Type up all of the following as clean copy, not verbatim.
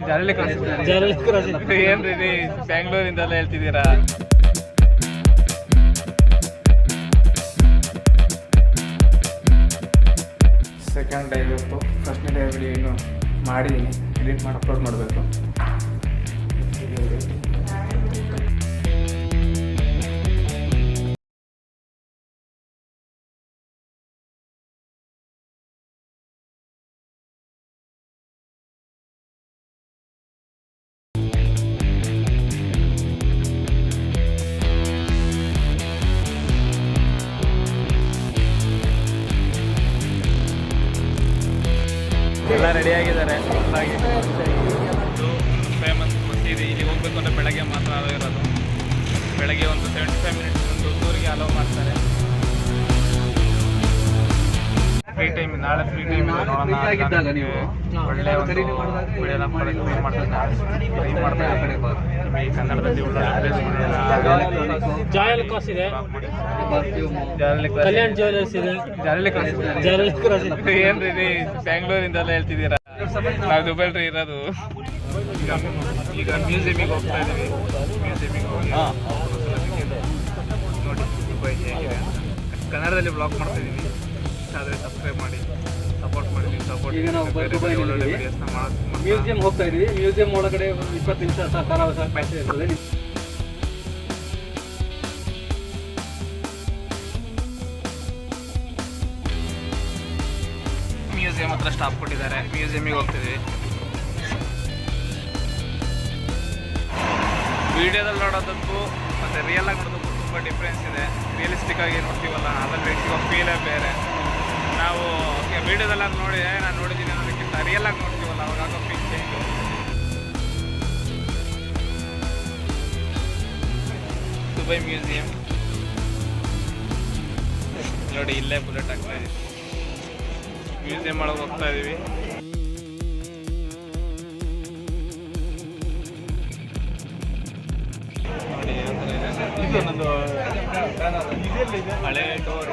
Jalahalli cross ಏನ್ರಿ ಬ್ಯಾಂಗ್ಳೂರಿಂದೆಲ್ಲ ಹೇಳ್ತಿದ್ದೀರಾ? Second day ಇವತ್ತು. ಫಸ್ಟ್ನೇ ಡೇ ವಿಡಿಯೋ ಇನ್ನು ಮಾಡಿದ್ದೀನಿ, ಎಡಿಟ್ ಮಾಡಿ ಅಪ್ಲೋಡ್ ಮಾಡಬೇಕು. ಎಲ್ಲ ರೆಡಿಯಾಗಿದ್ದಾರೆ. ಫೇಮಸ್ ಮಸೀದಿ, ಇಲ್ಲಿ ಹೋಗ್ಬೇಕು ಅಂದರೆ ಬೆಳಗ್ಗೆ ಮಾತ್ರ ಅಲೋ ಇರೋದು. ಬೆಳಗ್ಗೆ ಒಂದು 75 ಮಿನಿಟ್ಸ್ ಒಂದು ಟೂರಿಗೆ ಅಲೋ ಮಾಡ್ತಾರೆ. ಫ್ರೀ ಟೈಮ್, ನಾಳೆ ಫ್ರೀ ಟೈಮ್ ಇದೆ ನೋಡೋಣ. ಒಳ್ಳೆ ಒಂದು ವಿಡಿಯೋನ ಮಾಡ್ತಾರೆ ಕನ್ನಡದಲ್ಲಿ. ಜಾಯಲ್ ಕಾಸ್ ಇದೆ, ಕಲ್ಯಾಣ್ ಜ್ಯುವೆಲರ್ಸ್ ಇದೆ, ಜಾಲಹಳ್ಳಿ ಕ್ರಾಸ್ ಏನ್ರಿ ಬ್ಯಾಂಗ್ಳೂರಿಂದೆಲ್ಲ ಹೇಳ್ತಿದ್ದೀರಾ? ನಾವು ದುಬೈಲ್ರಿ ಇರೋದು. ಈಗ ಮ್ಯೂಸಿಯಮಿಗೆ ಹೋಗ್ತಾ ಇದ್ದೀವಿ. ಮ್ಯೂಸಿಯಮಿಗೆ ಹೋಗಿ ನೋಡಿ ದುಬೈ ಹೇಗಿದೆ ಅಂತ. ಕನ್ನಡದಲ್ಲಿ ಬ್ಲಾಗ್ ಮಾಡ್ತಾ ಇದ್ದೀವಿ. ಇಷ್ಟ ಆದರೆ ಸಬ್ಸ್ಕ್ರೈಬ್ ಮಾಡಿ, ಸಪೋರ್ಟ್ ಮಾಡಿ. ನೀವು ಸಪೋರ್ಟ್ ಒಳ್ಳೊಳ್ಳೆ ವಿಡಿಯೋಸ್ನ ಮ್ಯೂಸಿಯಂ ಹೋಗ್ತಾ ಇದೀವಿ. ಮ್ಯೂಸಿಯಂ ಒಳಗಡೆ 20 ನಿಮಿಷ ಪ್ಯಾಸೇಜ್ ಇರ್ತದೆ. ಮ್ಯೂಸಿಯಂ ಹತ್ರ ಸ್ಟಾಪ್ ಕೊಟ್ಟಿದ್ದಾರೆ. ಮ್ಯೂಸಿಯಮಿಗೆ ಹೋಗ್ತಿದ್ವಿ. ವಿಡಿಯೋದಲ್ಲಿ ನೋಡೋದಕ್ಕೂ ಮತ್ತು ರಿಯಲ್ ಆಗಿ ನೋಡೋದಕ್ಕೂ ತುಂಬ ಡಿಫ್ರೆನ್ಸ್ ಇದೆ. ರಿಯಲಿಸ್ಟಿಕ್ ಆಗಿ ನೋಡ್ತೀವಲ್ಲ, ಅದ್ರಲ್ಲಿ ಸಿಗೋ ಫೀಲೇ ಬೇರೆ. ನಾವು ವಿಡಿಯೋದೆಲ್ಲ ನೋಡಿ ನಾನು ನೋಡಿದ್ದೀನಿ ಅನ್ನೋದಕ್ಕಿಂತ ರಿಯಲ್ ಆಗಿ ನೋಡ್ತೀವಲ್ಲ, ಅವಾಗ ಆಗೋ ಫೀಲ್ ಚೇಂಜು. ದುಬೈ ಮ್ಯೂಸಿಯಂ ನೋಡಿ, ಇಲ್ಲೇ ಬುಲೆಟ್ ಆಗ್ತಾ ಇದೆ. ಮ್ಯೂಸಿಯಂ ಒಳಗೆ ಹೋಗ್ತಾ ಇದೀವಿ. ನೋಡಿ ಹಳೆ ಡೋರ್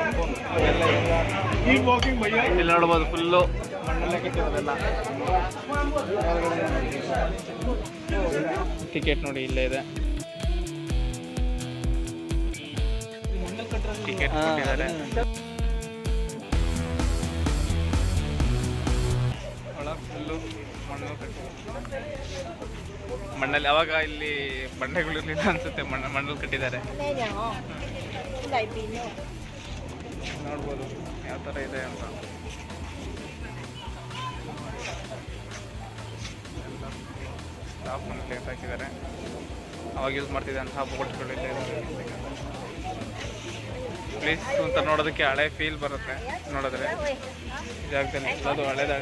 ಇಲ್ಲಿ ನೋಡ್ಬೋದು. ಫುಲ್ಲು ಮಣ್ಣಲ್ಲೇ ಕಟ್ಟಿರೋದೆಲ್ಲ. ಟಿಕೆಟ್ ನೋಡಿ ಇಲ್ಲೇ ಇದೆ. ಟಿಕೆಟ್ ಕೊಟ್ಟಿದ್ದಾರೆ. ಫುಲ್ಲು ಮಣ್ಣು ಮಣ್ಣಲ್ಲಿ. ಅವಾಗ ಇಲ್ಲಿ ಬಂಡೆಗಳು ಇರಲಿಲ್ಲ ಅನ್ಸುತ್ತೆ, ಮಣ್ಣಲ್ಲಿ ಕಟ್ಟಿದ್ದಾರೆ. ನೋಡ್ಬೋದು ಯಾವ ಥರ ಇದೆ ಅಂತ. ಸ್ಟಾಫ್ ಮನೇಲಿ ಹಾಕಿದ್ದಾರೆ. ಅವಾಗ ಯೂಸ್ ಮಾಡ್ತಿದ್ದಂತಹ ಬೋಟ್ಗಳು ಇಲ್ಲೇ ಇದ್ದಾರೆ. ಪ್ಲೇಸ್ ಅಂತ ನೋಡೋದಕ್ಕೆ ಹಳೆ ಫೀಲ್ ಬರುತ್ತೆ ನೋಡಿದ್ರೆ. ಜಾಗದಲ್ಲಿ ಅದು ಹಳೆದಾಗ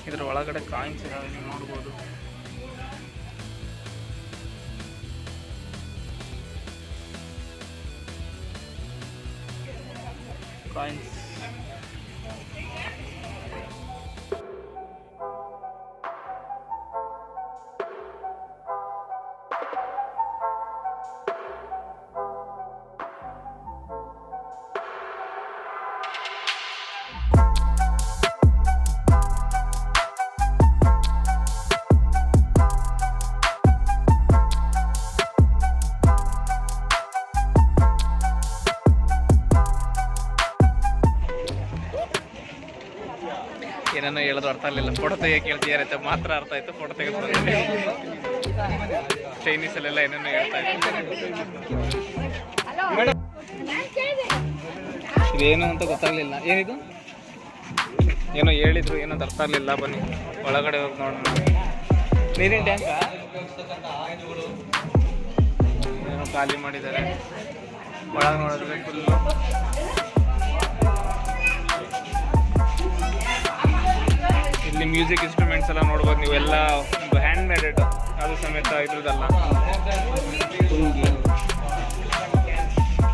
ಇದ್ರ ಒಳಗಡೆ ಕಾಯಿನ್ಸ್ ಇದಾವೆ, ನೀವು ನೋಡ್ಬೋದು. ಕಾಯಿನ್ಸ್ ಏನೇನೋ ಹೇಳೋದು ಅರ್ಥ ಆಗಲಿಲ್ಲ. ಫೋಟೋ ತೆಗಿಯೋಕೆ ಹೇಳ್ತಿದ್ದಾರೆ ಅಂತ ಮಾತ್ರ ಅರ್ಥ ಆಯಿತು. ಫೋಟೋ ತೆಗೆದುಕೊಂಡು ಚೈನೀಸಲ್ಲೆಲ್ಲ ಏನೇನೋ ಹೇಳ್ತಾ ಇತ್ತು. ಇದೇನು ಅಂತ ಗೊತ್ತಾಗಲಿಲ್ಲ. ಏನಿದು ಏನೋ ಹೇಳಿದ್ರು, ಏನೋ ಅರ್ಥ ಆಗಲಿಲ್ಲ. ಬನ್ನಿ ಒಳಗಡೆ ಹೋಗಿ ನೋಡೋಣ. ನೀರಿನ ಟ್ಯಾಂಕಾ ಏನೋ ಖಾಲಿ ಮಾಡಿದ್ದಾರೆ. ಒಳಗೆ ನೋಡಿದ್ರೆ ಫುಲ್ಲು ಇಲ್ಲಿ ಮ್ಯೂಸಿಕ್ ಇನ್ಸ್ಟ್ರೂಮೆಂಟ್ಸ್ ಎಲ್ಲ ನೋಡ್ಬೋದು ನೀವು. ಎಲ್ಲ ಹ್ಯಾಂಡ್ ಮೇಡೆಡ್, ಅದು ಸಮೇತ ಇದ್ರದ್ದಲ್ಲ.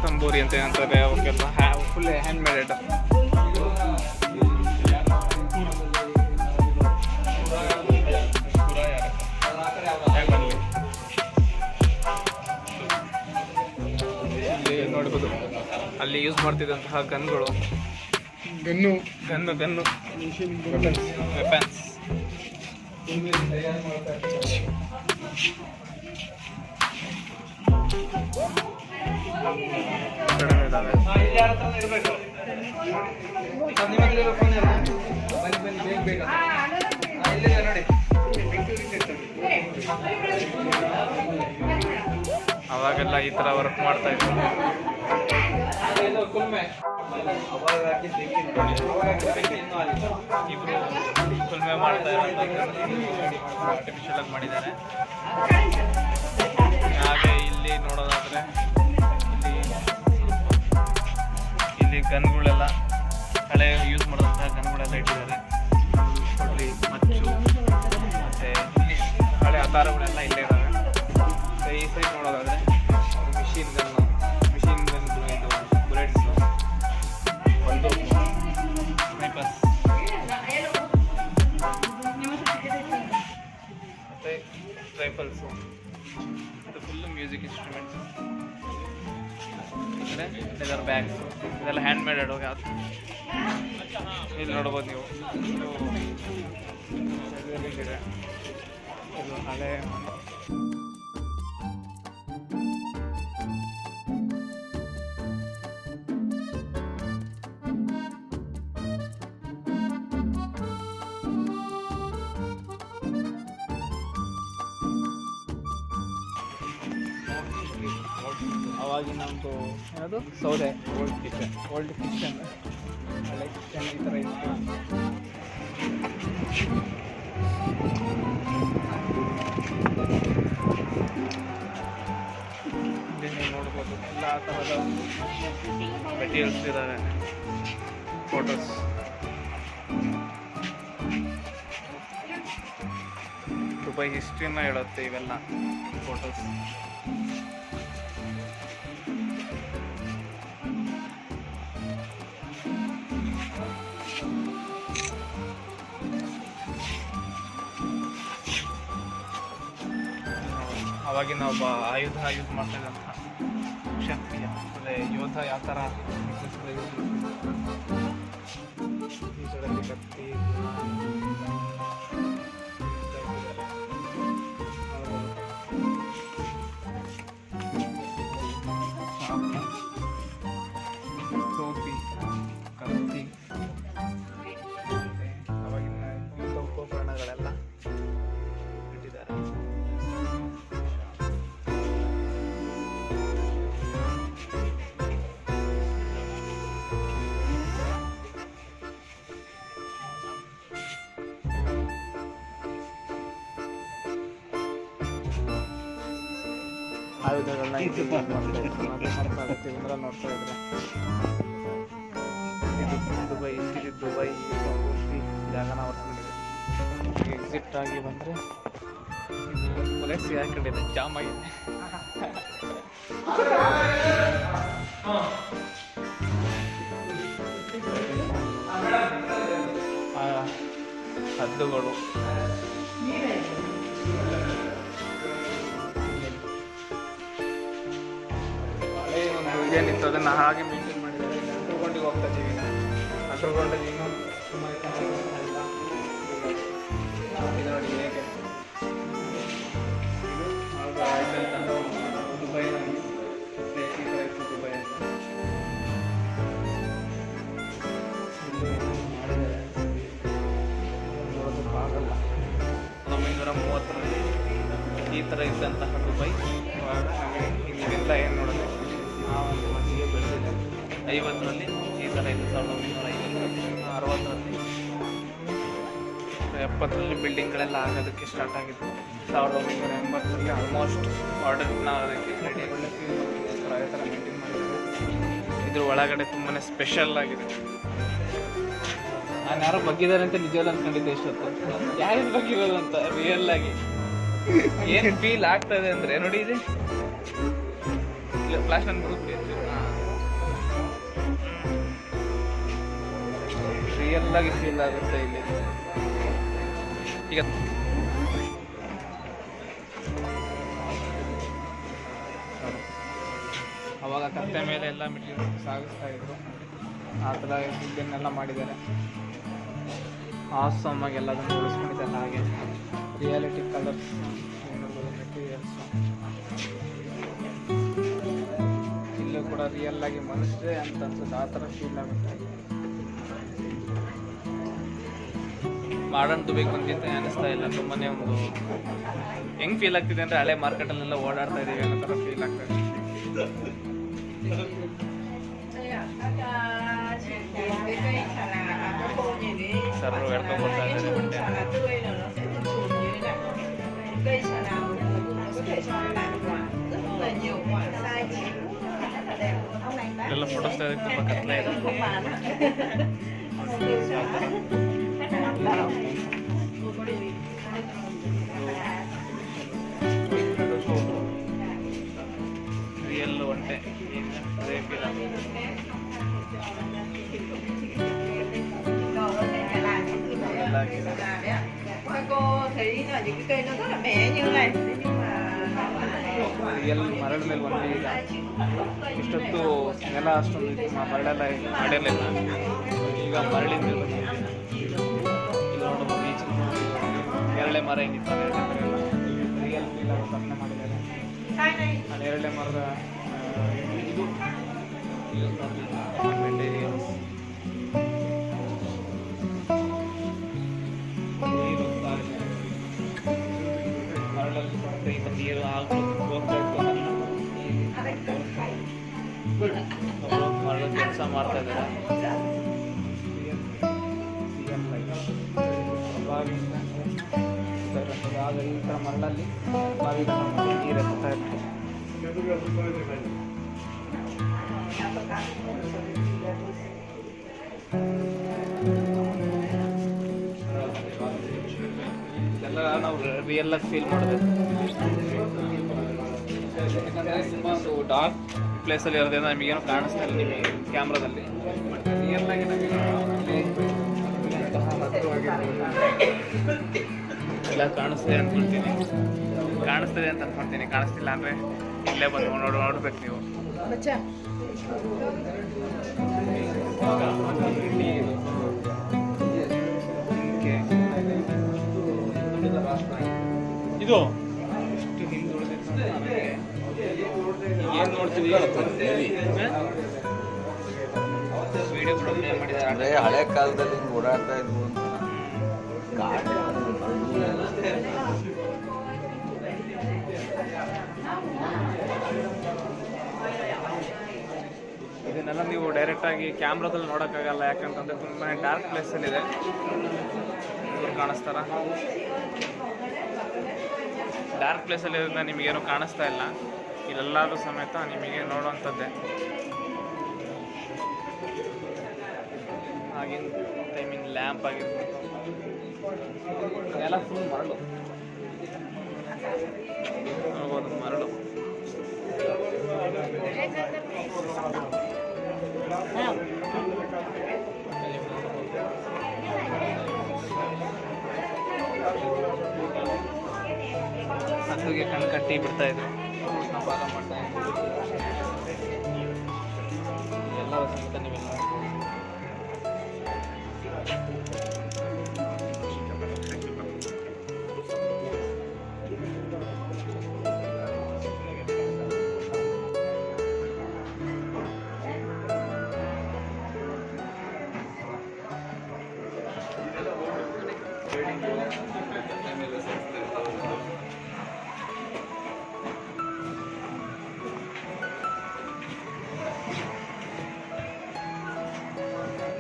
ತಂಬೂರಿ ಅಂತ ಏನಂತಾರೆ ಅವಕ್ಕೆಲ್ಲ ಫುಲ್ ಹ್ಯಾಂಡ್ ಮೇಡೆಡ್. ನೋಡ್ಬೋದು ಅಲ್ಲಿ ಯೂಸ್ ಮಾಡ್ತಿದ್ದಂತಹ ಗನ್ಗಳು, ಗನ್ನು ವೆಪನ್ಸ್. ಅವಾಗೆಲ್ಲ ಈ ಥರ ವರ್ಕ್ ಮಾಡ್ತಾ ಇದ್ರು. ಇಬ್ರು ಕುಲ್ಮೆ ಮಾಡ್ತಾ ಆರ್ಟಿಫಿಷಿಯಲ್ ಆಗಿ ಮಾಡಿದ್ದಾರೆ. ಹಾಗೆ ಇಲ್ಲಿ ನೋಡೋದಾದ್ರೆ ಇಲ್ಲಿ ಗನ್ಗಳೆಲ್ಲ ಹಳೆ ಯೂಸ್ ಮಾಡೋದಂತಹ ಗನ್ಗಳೆಲ್ಲ ಇಟ್ಟಿದ್ದಾರೆ. ಕೊಡ್ಲಿ, ಮಚ್ಚು ಮತ್ತು ಇಲ್ಲಿ ಹಳೆ ಆಧಾರಗಳೆಲ್ಲ ಇಲ್ಲೇ ಇದ್ದಾವೆ. ಈ ಸೈಡ್ ನೋಡೋದಾದರೆ ಮಿಷಿನ್ ಗನ್ನು ಇದು ಬುಲೆಟ್ಸು, ಒಂದು ಸ್ನೈಪರ್ಸ್ ಮತ್ತು ರೈಫಲ್ಸು. ಇದು full music instruments. Leather bags, ಇದೆಲ್ಲ ಹ್ಯಾಂಡ್ ಮೇಡ್ ಹೋಗಿ ಇಲ್ಲಿ ನೋಡ್ಬೋದು ನೀವು. ಇದು ಹಳೆ ಅವಾಗಿನ ಒಂದು ಏನದು ಸೌದೆ, ಓಲ್ಡ್ ಕಿಚನ್ ಹಳೆ ಕಿಚನ್ ಈ ಥರ ಇತ್ತು. ಇಲ್ಲಿ ನೀವು ನೋಡ್ಬೋದು ಎಲ್ಲ ಥರದ ಮೆಟೀರಿಯಲ್ಸ್ ಇದ್ದಾವೆ. ಫೋಟೋಸ್, ದುಬೈ ಹಿಸ್ಟ್ರಿನ ಹೇಳುತ್ತೆ ಇವೆಲ್ಲ ಫೋಟೋಸ್. ಅವಾಗಿನ ಒಬ್ಬ ಆಯುಧ ಯೂಸ್ ಮಾಡ್ತಾ ಇದ್ದಂತಹ ಕ್ಷತ್ರಿಯ ಅಂದರೆ ಯೋಧ ಯಾವ ಥರ ಕತ್ತಿ, ಟೋಪಿ, ಕತ್ತಿ, ಅವಾಗಿನ ಉಪಕರಣಗಳೆಲ್ಲ ಇಟ್ಟಿದ್ದಾರೆ. ಆಯುಧಗಳನ್ನ ಮಾತಾಡ್ತೀವಿ ಅಂದ್ರೆ ನೋಡ್ತಾ ಇದ್ರೆ ದುಬೈ ಪೂರ್ತಿ ಜಾಗನ ಹೊರಕೊಂಡಿದೆ. ಎಕ್ಸಿಟ್ ಆಗಿ ಬಂದರೆ ಬುಲೆಟ್ಸ್ ಹಾಕೊಂಡಿದೆ, ಜಾಮ್ ಆಗಿದೆ. ಹದ್ದುಗಳು, ಏನಿತ್ತು ಅದನ್ನು ಹಾಗೆ ಮೇಂಟೈನ್ ಮಾಡಿದ್ದಾರೆ. ಅಂಡರ್ಗ್ರೌಂಡಿಗೆ ಹೋಗ್ತಾ ಇದ್ದೀವಿ. ಈಗ ಅಂಡರ್ಗ್ರೌಂಡಲ್ಲಿ ಇನ್ನೂ ತುಂಬ ಇದು ನೋಡಿ ಹೇಗೆ ದುಬೈ ದುಬೈ ಅಂತ ನೋಡೋದಕ್ಕಾಗಲ್ಲ. 1930ರಲ್ಲಿ ಈ ಥರ ಇದ್ದಂತಹ ದುಬೈ ಇವಾಗ ನಮಗೆ ಇಲ್ಲಿಗೆಲ್ಲ ಏನು ನೋಡೋದು ಆ ಒಂದು ಮಟ್ಟಿಗೆ ಬೆಳೆದಿದೆ. 50ರಲ್ಲಿ ಈ ಥರ ಇತ್ತು, 1950, 60ರಲ್ಲಿ, 70ರಲ್ಲಿ ಬಿಲ್ಡಿಂಗ್ಗಳೆಲ್ಲ ಆಗೋದಕ್ಕೆ ಸ್ಟಾರ್ಟ್ ಆಗಿತ್ತು. 1980ರಲ್ಲಿ ಆಲ್ಮೋಸ್ಟ್ ಮಾಡರ್ನ್ ಆಗೋದಕ್ಕೆ ರೆಡಿ ಒಳ್ಳೆ ಫೀಲ್ ಅದೇ ಥರ ಮೇಂಟೈನ್ ಮಾಡಿದ್ದಾರೆ. ಇದ್ರ ಒಳಗಡೆ ತುಂಬಾ ಸ್ಪೆಷಲ್ ಆಗಿದೆ. ನಾನು ಯಾರೋ ಬಗ್ಗಿದ್ದಾರೆ ಅಂತ ನಿಜವಲ್ಲ ಅಂದ್ಕೊಂಡಿದ್ದೆ ಇಷ್ಟೊತ್ತು. ಯಾರು ಬಗ್ಗಿರೋದು ಅಂತ ರಿಯಲ್ ಆಗಿ ಏನು ಫೀಲ್ ಆಗ್ತದೆ ಅಂದರೆ ನೋಡಿ, ಇದೆ ಫ್ಲಾಶ್ ನನ್ನ ಗ್ರೂಪ್ ರಿಯಲ್ ಆಗಿ ಫೀಲ್ ಆಗುತ್ತೆ ಇಲ್ಲಿ. ಈಗ ಅವಾಗ ಕತ್ತೆ ಮೇಲೆ ಎಲ್ಲ ಮೆಟೀರಿಯಲ್ಸ್ ಸಾಗಿಸ್ತಾ ಇದ್ರು, ಆ ಥರ ಇದನ್ನೆಲ್ಲ ಮಾಡಿದ್ದಾರೆ. ಆಸಮ್ ಆಗಿ ಎಲ್ಲದನ್ನು ಉಳಿಸ್ಕೊಂಡಿದ್ದಾರೆ. ಹಾಗೆ ರಿಯಾಲಿಟಿ ಕಲರ್ಸ್ ನೋಡ್ಬೋದು, ಮೆಟೀರಿಯಲ್ಸು ಇಲ್ಲೂ ಕೂಡ ರಿಯಲ್ ಆಗಿ ಮನುಷ್ಯರೇ ಅಂತ ಅನ್ಸುತ್ತೆ, ಆ ಥರ ಫೀಲ್ ಆಗುತ್ತೆ. ಮಾಡರ್ನ್ ದುಬೈಗೆ ಬಂದಿದ್ದ ಅನ್ನಿಸ್ತಾ ಇಲ್ಲ, ತುಂಬಾ ಒಂದು ಹೆಂಗೆ ಫೀಲ್ ಆಗ್ತಿದೆ ಅಂದರೆ ಹಳೆ ಮಾರ್ಕೆಟಲ್ಲೆಲ್ಲ ಓಡಾಡ್ತಾ ಇದ್ದೀವಿ ಅನ್ನೋ ಥರ ಫೀಲ್ ಆಗ್ತಾ ಇದೆ. ಸರ್ರು ಹೇಳ್ಕೊಂಡ್ಬರ್ತಾ ಇದ್ದಾರೆ ಬಟ್ಟೆ. ಎಲ್ಲ ಫೋಟೋಸ್ ತೆಗೆದಕ್ಕೆ ತುಂಬ ಕತ್ಲೆ ಇದೆ. ರಿಯಲ್ ಒಂಟೆ ಅದೇ ಫೀಲ್ ಆಗುತ್ತೆ. ರಿಯಲ್ ಮರಳ ಮೇಲೆ ಒಂದು ಈಗ ಇಷ್ಟೊತ್ತು ನೆಲ ಅಷ್ಟೊಂದು ಮರಳೆಲ್ಲ ಮಾಡಿರಲಿಲ್ಲ, ಈಗ ಮರಳಿನ ಮೇಲೆ ಬಂದಿದೆ. ಇಲ್ಲಿ ನೋಡೋದು ಬೀಚ್ ನೇರಳೆ ಮರ ಹೆಂಗಿತ್ತು ರಿಯಲ್ ಫೀಲ್ ಆಗಿ ಸ್ಥಾಪನೆ ಮಾಡಿದ್ದಾರೆ. ಆ ನೇರಳೆ ಮರದ ಇದು ಮೆಟೀರಿಯಲ್ಸ್, ಮರಳಲ್ಲಿ ಈಗ ನೀರು ಹೋಗ್ತಾ ಇತ್ತು, ಮರಳ ಕೆಲಸ ಮಾಡ್ತಾ ಇದ್ದಾರೆ. ಬಾವಿಯಿಂದ ಆಗ ಈ ಥರ ಮರಳಲ್ಲಿ ಬಾವಿಗಳನ್ನು ನೀರು ಎತ್ತಾ ಇತ್ತು. ಇದೆಲ್ಲ ನಾವು ರಿಯಲ್ ಆಗಿ ಫೀಲ್ ಮಾಡಬೇಕು. ಯಾಕಂದರೆ ತುಂಬ ಡಾರ್ಕ್ ಪ್ಲೇಸಲ್ಲಿ ಇರೋದ್ರಿಂದ ನಮಗೇನು ಕಾಣಿಸ್ತಾ ಇಲ್ಲ ನಿಮಗೆ ಕ್ಯಾಮ್ರಾದಲ್ಲಿ, ಬಟ್ ರಿಯಲ್ ಆಗಿ ನಮಗೆ ಎಲ್ಲ ಕಾಣಿಸ್ತಿದೆ ಅಂದ್ಕೊಳ್ತೀನಿ, ಕಾಣಿಸ್ತಿದೆ ಅಂತ ಅಂದ್ಕೊಳ್ತೀನಿ. ಕಾಣಿಸ್ತಿಲ್ಲ ಅಂದರೆ ಇಲ್ಲೇ ಬಂದು ನೋಡ್ಬೇಕು ನೀವು. ಇದು ಇಷ್ಟು ಹಿಂದುಳಿದಿತ್ತು ಏನು ನೋಡ್ತೀವಿ ವಿಡಿಯೋ ಕೂಡ ಪ್ಲೇ ಮಾಡಿದ್ದಾರೆ. ಹಳೆ ಕಾಲದಲ್ಲಿ ಓಡಾಡ್ತಾ ಇದ್ವು ಅಂತ ಇದನ್ನೆಲ್ಲ ನೀವು ಡೈರೆಕ್ಟಾಗಿ ಕ್ಯಾಮ್ರಾದಲ್ಲಿ ನೋಡೋಕ್ಕಾಗಲ್ಲ, ಯಾಕಂತಂದರೆ ತುಂಬಾ ಡಾರ್ಕ್ ಪ್ಲೇಸಲ್ಲಿದೆ. ಇವ್ರು ಕಾಣಿಸ್ತಾರ, ಡಾರ್ಕ್ ಪ್ಲೇಸಲ್ಲಿರೋದ್ರಿಂದ ನಿಮಗೇನು ಕಾಣಿಸ್ತಾ ಇಲ್ಲ. ಇಲ್ಲೆಲ್ಲಾದ್ರೂ ಸಮೇತ ನಿಮಗೆ ನೋಡುವಂಥದ್ದೇ. ಆಗಿನ ಟೈಮಿನ ಲ್ಯಾಂಪ್ ಆಗಿರ್ಬೋದು, ಎಲ್ಲ ಫುಲ್ ಮರಳು ನೋಡ್ಬೋದು, ಮರಳು. ಹಸುಗೆ ಕಣ್ಣು ಕಟ್ಟಿ ಬಿಡ್ತಾ ಇದ್ರು, ಭಾಗ ಮಾಡ್ತಾ ಇದ್ರು. ಎಲ್ಲ ಸಮೇತ ನೀವೆಲ್ಲ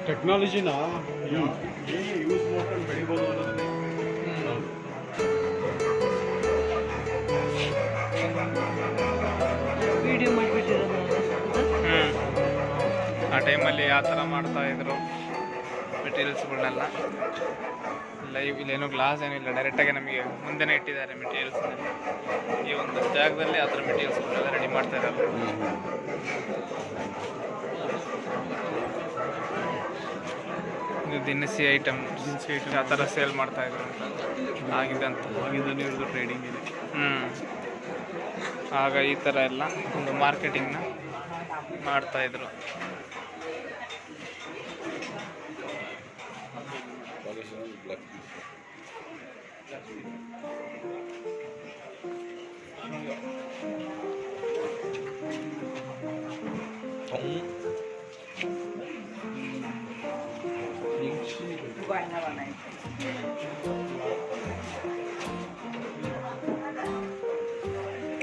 ಟೆಕ್ನಾಲಜಿನ ಯೂಸ್ ಮಾಡ್ಕೊಂಡು ಬೆಳಿಬೋದು ಅನ್ನೋದನ್ನೇ ವಿಡಿಯೋ ಮಾಡಿಬಿಟ್ಟಿರೋದು. ಆ ಟೈಮಲ್ಲಿ ಆ ಥರ ಮಾಡ್ತಾಯಿದ್ರು ಮೆಟೀರಿಯಲ್ಸ್ಗಳನ್ನೆಲ್ಲ. ಲೈವ್ ಇಲ್ಲೇನೋ ಗ್ಲಾಸ್ ಏನಿಲ್ಲ, ಡೈರೆಕ್ಟಾಗಿ ನಮಗೆ ಮುಂದೆನೇ ಇಟ್ಟಿದ್ದಾರೆ ಮೆಟೀರಿಯಲ್ಸ್. ಈ ಒಂದು ಜಾಗದಲ್ಲಿ ಆ ಥರ ಮೆಟೀರಿಯಲ್ಸ್ಗಳೆಲ್ಲ ರೆಡಿ ಮಾಡ್ತಾ ಇದ್ದಾರೆ. ಇದು ದಿನಸಿ ಐಟಮ್ ಆ ಥರ ಸೇಲ್ ಮಾಡ್ತಾಯಿದ್ರು ಅಂತ ಆಗಿದ್ದಂತ ಆಗಿದ್ದನ್ನು ಹಿಡಿದು ಟ್ರೇಡಿಂಗ್ ಇದೆ. ಆಗ ಈ ಥರ ಎಲ್ಲ ಒಂದು ಮಾರ್ಕೆಟಿಂಗ್ನ ಮಾಡ್ತಾಯಿದ್ರು.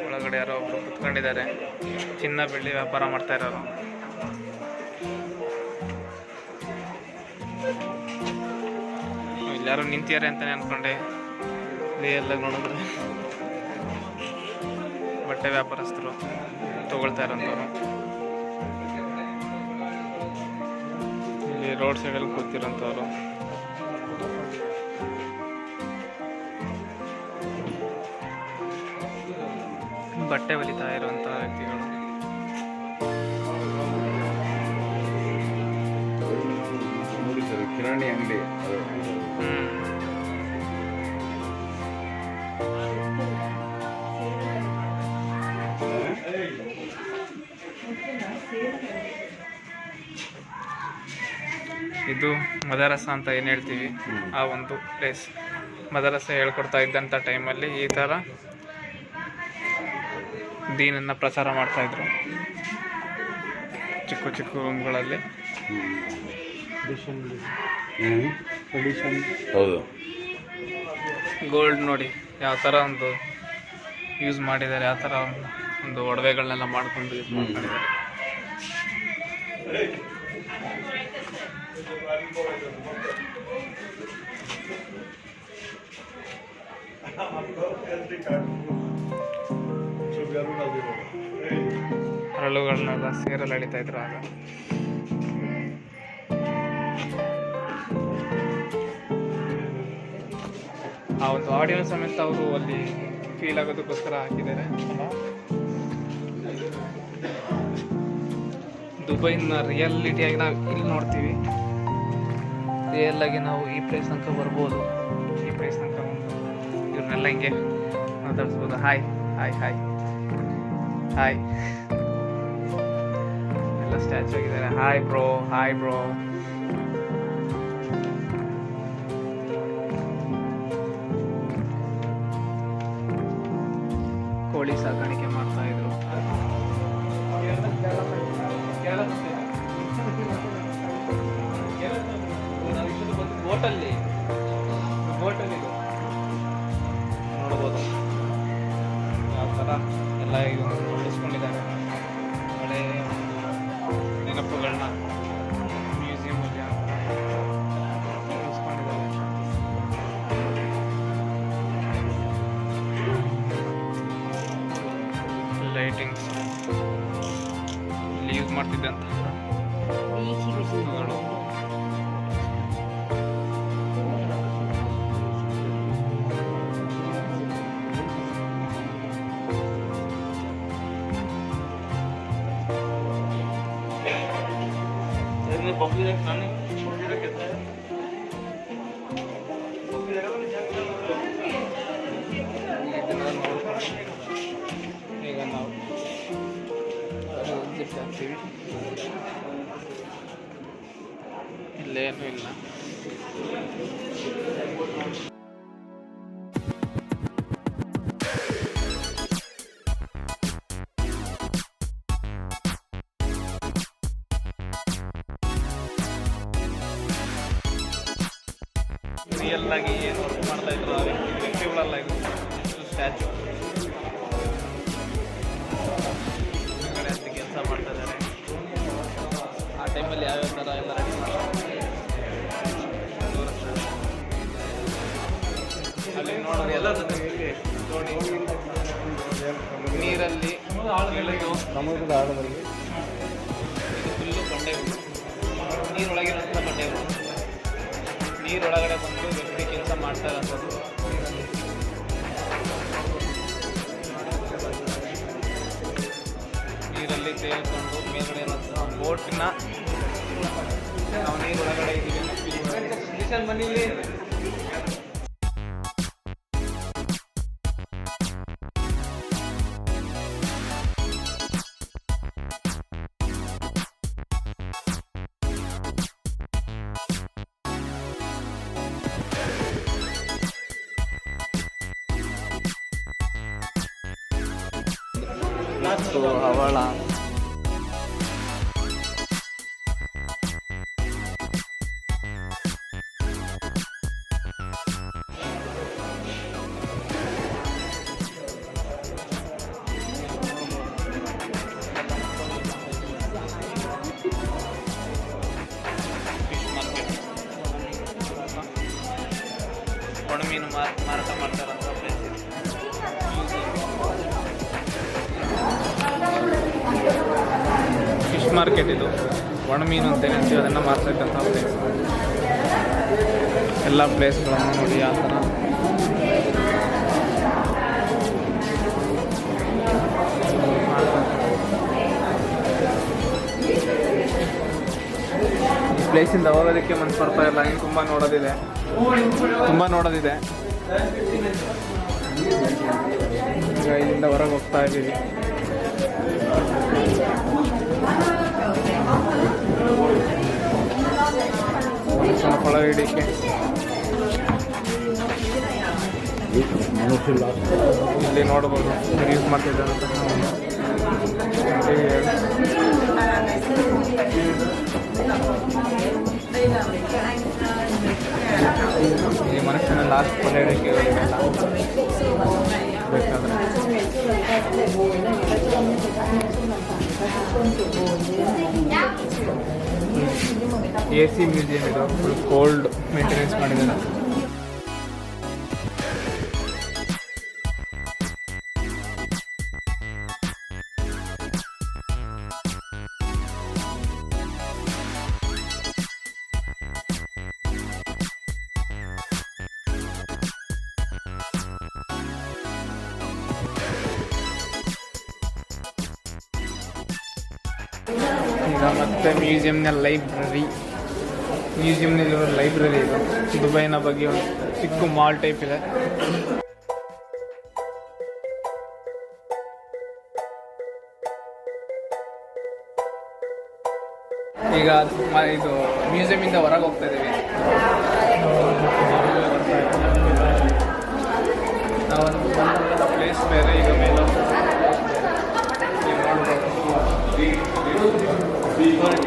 ಒಳಗಡೆ ಯಾರೋ ಒಬ್ರು ಕುತ್ಕೊಂಡಿದ್ದಾರೆ, ಚಿನ್ನ ಬೆಳ್ಳಿ ವ್ಯಾಪಾರ ಮಾಡ್ತಾ ಇರೋರು. ಇಲ್ಲಿ ಯಾರೋ ನಿಂತಿದ್ದಾರೆ ಅಂತಾನೆ ಅನ್ಕೊಂಡೆ, ಎಲ್ಲ ನೋಡಿದ್ರೆ ಬಟ್ಟೆ ವ್ಯಾಪಾರಸ್ಥರು ತಗೊಳ್ತಾ ಇರೋಂಥವ್ರು. ಇಲ್ಲಿ ರೋಡ್ ಸೈಡಲ್ಲಿ ಕೂತಿರೋಂಥವ್ರು. ಬಟ್ಟೆ ಹೊಲಿತಾ ಇರುವಂಥ ವ್ಯಕ್ತಿಗಳು. ನೋಡಿ ಸರ್, ಕಿರಾಣಿ ಅಂಗಡಿ ಇದು ಮದರಸ ಅಂತ ಏನು ಹೇಳ್ತೀವಿ, ಆ ಒಂದು ಪ್ಲೇಸ್. ಮದರಸ ಹೇಳ್ಕೊಡ್ತಾ ಇದ್ದಂಥ ಟೈಮಲ್ಲಿ ಈ ಥರ ದೀನನ್ನು ಪ್ರಚಾರ ಮಾಡ್ತಾಯಿದ್ರು. ಚಿಕ್ಕ ಚಿಕ್ಕ ರೂಮ್ಗಳಲ್ಲಿ ಹೌದು. ಗೋಲ್ಡ್ ನೋಡಿ ಯಾವ ಥರ ಒಂದು ಯೂಸ್ ಮಾಡಿದ್ದಾರೆ, ಯಾವ ಥರ ಒಂದು ಒಡವೆಗಳನ್ನೆಲ್ಲ ಮಾಡ್ಕೊಂಡು ಯೂಸ್ ಮಾಡ್ಕೊಂಡಿದ್ದಾರೆ. ಹರಳುಗಳನ್ನೆಲ್ಲ ಸೇರಲ್ಲಿ ಎಳಿತಾ ಇದ್ರು ಆಗ. ಆ ಒಂದು ಆಡಿಯೋ ಸಮೇತ ಅವರು ಅಲ್ಲಿ ಫೀಲ್ ಆಗೋದಕ್ಕೋಸ್ಕರ ಹಾಕಿದ್ದಾರೆ. ದುಬೈನ ರಿಯಾಲಿಟಿಯಾಗಿ ನಾವು ಇಲ್ಲಿ ನೋಡ್ತೀವಿ, ರಿಯಲ್ ಆಗಿ ನಾವು ಈ ಪ್ಲೇಸ್ ತನಕ ಬರ್ಬೋದು, ಈ ಪ್ಲೇಸ್ ತನಕ ಇವ್ರನ್ನೆಲ್ಲ ಹಿಂಗೆ ಮಾತಾಡಿಸ್ಬೋದು. ಹಾಯ್ ಹಾಯ್ ಹಾಯ್ ಹಾಯ್ ಎಲ್ಲ ಸ್ಟ್ಯಾಚು ಆಗಿದ್ದಾರೆ. Hi bro, hi bro. ಕೋಳಿ ಸಾಕಾಣಿಕೆ ಮಾಡ್ತಾ ಇದ್ರು. ಬೋಟಲ್ಲಿ ನೋಡ್ಬೋದು ಯಾವ ಥರ ಎಲ್ಲ ಉಳಿಸ್ಕೊಂಡಿದ್ದಾರೆ ಹಳೆ ನೆನಪುಗಳನ್ನ ಮ್ಯೂಸಿಯಮಲ್ಲಿ ಉಳಿಸ್ಕೊಂಡಿದ್ದಾರೆ. ಲೈಟಿಂಗ್ಸ್ ಇಲ್ಲಿ ಯೂಸ್ ಮಾಡ್ತಿದ್ದಂತಹ ವಸ್ತುಗಳು. ಈಗ ನಾವು ಎಕ್ಸಿಟ್ ಆಗ್ತೀವಿ. ಇಲ್ಲೇನೂ ಇಲ್ಲ. ರಿಯಲ್ ಆಗಿ ಏನು ವರ್ಕ್ ಮಾಡ್ತಾ ಇದ್ರು ಆ ವ್ಯಕ್ತಿಗಳೆಲ್ಲ ಇದು ಸ್ಟ್ಯಾಚು ಹೊರಗಡೆ ಅಂತ ಕೆಲಸ ಮಾಡ್ತಾ ಇದ್ದಾರೆ. ಆ ಟೈಮಲ್ಲಿ ಯಾವ್ಯಾವ ಥರ ಎಲ್ಲ ರೆಡಿ ಮಾಡ್ತಾರೆ ಅಲ್ಲಿ ನೋಡೋದು ಎಲ್ಲ ದೋಣಿ ನೀರಲ್ಲಿ ಸಮುದ್ರದ ಆಳದಲ್ಲಿ ಫುಲ್ಲು ಬಂಡೆಗಳು, ನೀರೊಳಗಿರೋಂಥ ಬಂಡೆಗಳು. ನೀರೊಳಗಡೆ ಬಂದು ವ್ಯಕ್ತಿ ಕೆಲಸ ಮಾಡ್ತಾ ಇರೋಂಥದ್ದು. ನೀರಲ್ಲಿ ತೇಲ್ಕೊಂಡು ಮೇಲ್ಗಡೆ ಇರೋಂಥ ಬೋಟ್ನ ನಾವು ನೀರೊಳಗಡೆ ಇದ್ದೀವಿ. ಮನೇಲಿ ಮತ್ತು ಹವಳ, ಒಣಮೀನು ಮಾರಾಟ ಮಾಡ್ತಾರಂತ ಪ್ಲೇಸ್ ಇದೆ. ಫಿಶ್ ಮಾರ್ಕೆಟ್ ಇದು, ಒಣಮೀನು ಅಂತೇನೆ ಅಂತೀವಿ, ಅದನ್ನು ಮಾರ್ತಕ್ಕಂಥ ಪ್ಲೇಸ್. ಎಲ್ಲ ಪ್ಲೇಸ್ಗಳನ್ನು ನೋಡಿ ಆ ಥರ. ಈ ಪ್ಲೇಸಿಂದ ಹೋಗೋದಕ್ಕೆ ಮನಸ್ಸು ಬರ್ತಾ ಇಲ್ಲ, ಇನ್ನು ತುಂಬ ನೋಡೋದಿದೆ. ಈಗ ಇಲ್ಲಿಂದ ಹೊರಗೆ ಹೋಗ್ತಾ ಇದ್ದೀವಿ. ಫಳ ಹಿಡಿಕೆ ಇಲ್ಲಿ ನೋಡ್ಬೋದು, ಯೂಸ್ ಮಾಡ್ತಿದ್ದಾರೆ ಅಂತ. ಈ ಮನುಷ್ಯನ ಲಾಸ್ಟ್ ಫಲ ಹಿಡಿಕೆ ಬೇಕಾದ್ರೆ AC ಮ್ಯೂಸಿಯಂ ಇದು, ಫುಲ್ ಕೋಲ್ಡ್ ಮೇಂಟೆನೆನ್ಸ್ ಮಾಡಿದ್ದಾರೆ. ಈಗ ಮತ್ತೆ ಮ್ಯೂಸಿಯಂನಲ್ಲಿರೋ ಲೈಬ್ರರಿ ಇದು. ದುಬೈನ ಬಗ್ಗೆ ಒಂದು ಚಿಕ್ಕ ಮಾಲ್ ಟೈಪ್ ಇದೆ. ಈಗ ಇದು ಮ್ಯೂಸಿಯಮಿಂದ ಹೊರಗೆ ಹೋಗ್ತಾ ಇದ್ದೀವಿ. ನಾವೊಂದು ಬಂದ ಪ್ಲೇಸ್ ಬೇರೆ, ಈಗ ಮೇಲೆ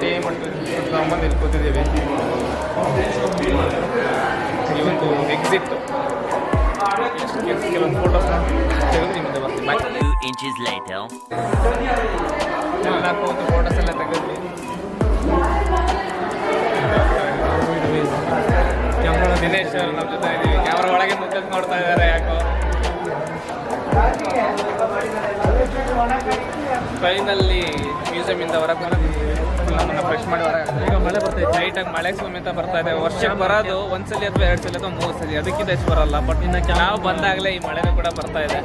ಟೀ ಮತ್ತು ತಗೊಂಬಂದು ಇಲ್ಲಿ ಕೂತಿದ್ದೀವಿ. ಇವತ್ತು ಎಕ್ಸಿಟ್ ಕೆಲವೊಂದು ಫೋಟೋಸ್ನ ತೆಗೆದು ನಿಮ್ದು ಬರ್ತೀವಿ. ಎಲ್ಲ ಕೂತು ಫೋಟೋಸ್ ಎಲ್ಲ ತೆಗೆದ್ವಿ. ಕ್ಯಾಮ್ರಾ ದಿನೇಶ್ ಅವರು ನಮ್ಮ ಜೊತೆ ಇದ್ದೀವಿ. ಕ್ಯಾಮ್ರಾ ಒಳಗೆ ಮುಖಕ್ಕೆ ನೋಡ್ತಾ ಇದ್ದಾರೆ ಯಾಕೋ. ಫೈನಲ್ಲಿ ಮ್ಯೂಸಿಯಮಿಂದ ಹೊರಗೆ ಬಂದಿದ್ದೀವಿ. ನಮ್ಮನ್ನು ಫ್ರೆಶ್ ಮಾಡಿ ಹೊರಗೆ. ಈಗ ಮಳೆ ಬರ್ತಾ ಇದೆ, ಲೈಟಾಗಿ ಮಳೆ ಸಮೇತ ಬರ್ತಾ ಇದೆ. ವರ್ಷಕ್ಕೆ ಬರೋದು ಒಂದ್ಸಲಿ ಅಥವಾ 2 ಸಲ ಅಥವಾ 3 ಸಲ, ಅದಕ್ಕಿಂತ ಹೆಚ್ಚು ಬರಲ್ಲ. ಬಟ್ ಇನ್ನು ನಾವು ಬಂದಾಗಲೇ ಈ ಮಳೆನೂ ಕೂಡ ಬರ್ತಾ ಇದೆ.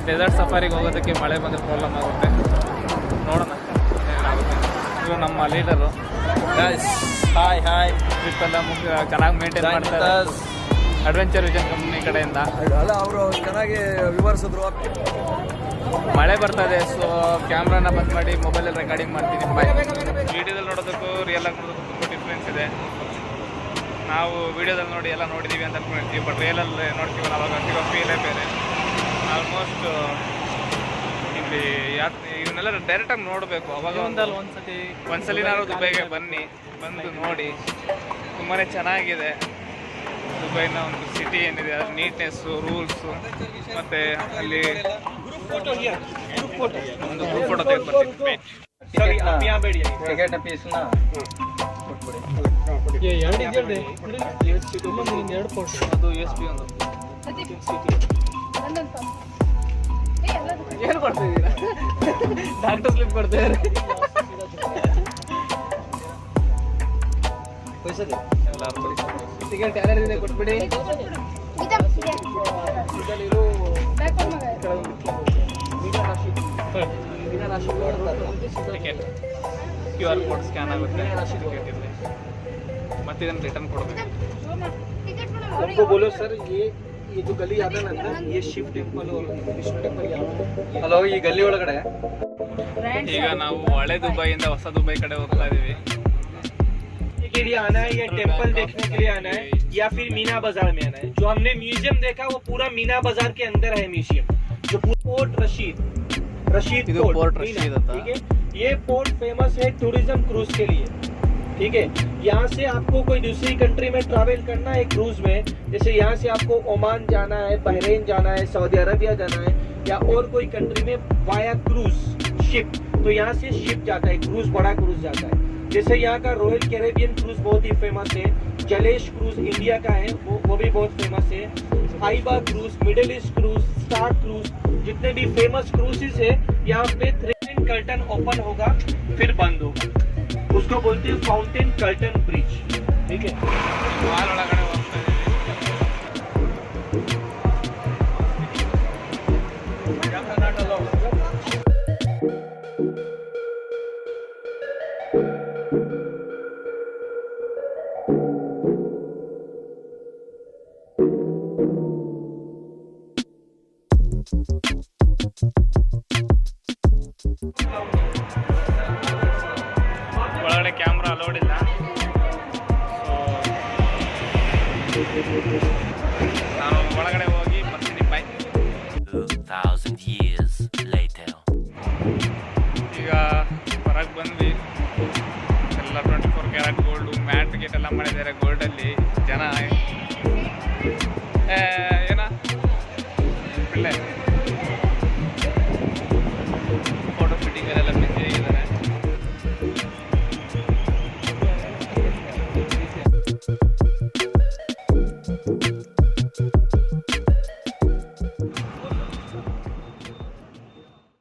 ಡೆಸರ್ಟ್ ಸಫಾರಿಗೆ ಹೋಗೋದಕ್ಕೆ ಮಳೆ ಬಂದರೆ ಪ್ರಾಬ್ಲಮ್ ಆಗುತ್ತೆ. ನೋಡೋಣ ಏನಾಗುತ್ತೆ. ಇವರು ನಮ್ಮ ಲೀಡರು. ಹಾಯ್ ಟ್ರಿಪ್ ಎಲ್ಲ ಚೆನ್ನಾಗಿ ಮೇಂಟೈನ್ ಮಾಡ್ತಾರೆ ಅಡ್ವೆಂಚರ್ ವಿಷನ್ ಕಂಪ್ನಿ ಕಡೆಯಿಂದ. ಅಲ್ಲ, ಅವರು ಚೆನ್ನಾಗಿ ವಿವರಿಸಿದ್ರು. ಮಳೆ ಬರ್ತಾ ಇದೆ, ಸೊ ಕ್ಯಾಮ್ರಾನ ಬಂದ್ ಮಾಡಿ ಮೊಬೈಲಲ್ಲಿ ರೆಕಾರ್ಡಿಂಗ್ ಮಾಡ್ತೀನಿ. ವೀಡಿಯೋದಲ್ಲಿ ನೋಡೋದಕ್ಕೂ ರಿಯಲ್ ಆಗಿ ನೋಡೋದಕ್ಕೂ ತುಂಬ ಡಿಫ್ರೆನ್ಸ್ ಇದೆ. ನಾವು ವೀಡಿಯೋದಲ್ಲಿ ನೋಡಿ ಎಲ್ಲ ನೋಡಿದ್ದೀವಿ ಅಂತ ಅನ್ಕೊಂಡಿರ್ತೀವಿ, ಬಟ್ ರಿಯಲಲ್ಲಿ ನೋಡ್ತೀವಲ್ಲ ಅವಾಗ ಸಿಗೋ ಫೀಲೇ ಬೇರೆ. ಆಲ್ಮೋಸ್ಟ್ ಇಲ್ಲಿ ಇವನ್ನೆಲ್ಲ ಡೈರೆಕ್ಟಾಗಿ ನೋಡಬೇಕು. ಅವಾಗ ಒಂದ್ಸಲಿನಾದ್ರು ದುಬೈಗೆ ಬಂದು ನೋಡಿ. ತುಂಬಾ ಚೆನ್ನಾಗಿದೆ ದುಬೈನ ಒಂದು ಸಿಟಿ ಏನಿದೆ, ಅದ್ರ ನೀಟ್ನೆಸ್ಸು, ರೂಲ್ಸು, ಮತ್ತು ಅಲ್ಲಿ ಒಂದು ಗ್ರೂಪ್ ಫೋಟೋ ತೆಗೆದುಕೊಳ್ತೀವಿ. ಅದು USB ಒಂದು ಏನು ಕೊಡ್ತಿದ್ದೀರಾ? ಡಾಕ್ಟರ್ ಸ್ಲಿಪ್ ಕೊಡ್ತಿದ್ದಾರೆ. ಟಿಕೆಟ್ ಯಾರ್ಯಾರಿದೆ ಕೊಟ್ಬಿಡಿ. ಟಿಕೆಟ್ QR ಕೋಡ್ ಸ್ಕ್ಯಾನ್ ಆಗುತ್ತೆ, ಟಿಕೆಟ್ ಇದೆ. ಮತ್ತೆ ಇದನ್ನು ರಿಟರ್ನ್ ಕೊಡಬೇಕು. हमको बोलो सर, ये जो गली आता है ना, ये शिव टेंपल और विष्णु टेंपल यहाँ. ಹಲೋ, ಈ ಗಲ್ಲಿ ಒಳಗಡೆ ಈಗ ನಾವು ಹಳೆ ದುಬೈಯಿಂದ ಹೊಸ ದುಬೈ ಕಡೆ ಹೋಗ್ತಾ ಇದೀವಿ. के लिए आना है या टेंपल देखने के लिए आना है या फिर मीना बाजार में आना है. जो हमने म्यूजियम देखा वो पूरा मीना बाजार के अंदर है म्यूजियम, जो पोर्ट रशीद रशीद ಇದು पोर्ट पोर्ट मीना, रशीद आता। ठीक है। ये पोर्ट फेमस है टूरिज्म क्रूज के लिए, ठीक है। यहाँ से आपको कोई दूसरी कंट्री में ट्रैवल करना है क्रूज में, जैसे यहाँ से आपको ओमान जाना है, बहरीन जाना है, सऊदी अरबिया जाना है, या और कोई कंट्री में वाया क्रूज शिप, तो यहाँ से शिप जाता है, क्रूज बड़ा क्रूज जाता है। जैसे यहाँ का रॉयल कैरेबियन क्रूज बहुत ही फेमस है, जलेश क्रूज इंडिया का है, वो भी बहुत फेमस है। आइबा cruise, middle east cruise, star cruise, जितने भी फेमस क्रूजेस है यहाँ पे थ्री कर्टन ओपन होगा फिर बंद होगा, उसको बोलते हैं फाउंटेन कर्टन ब्रिज, ठीक है। ಮಾಲ್ ಒಳಗಡೆ ಹೋಗ್ತಾ ಇದೀವಿ. ಒಳಗಡೆ ಕ್ಯಾಮ್ರಾ ಅಲೋಡ್ ಇಲ್ಲ. ನಾನು ಒಳಗಡೆ ಹೋಗಿ ಬರ್ತೀನಿ. ಬಾಯ್. 2,000 years later. ಈಗ ಹೊರಗೆ ಬಂದ್ವಿ. ಎಲ್ಲ 24 ಕ್ಯಾರೆಟ್ ಗೋಲ್ಡು, ಮ್ಯಾಟ್ ಗೇಟ್ ಎಲ್ಲ ಮಾಡಿದ್ದಾರೆ.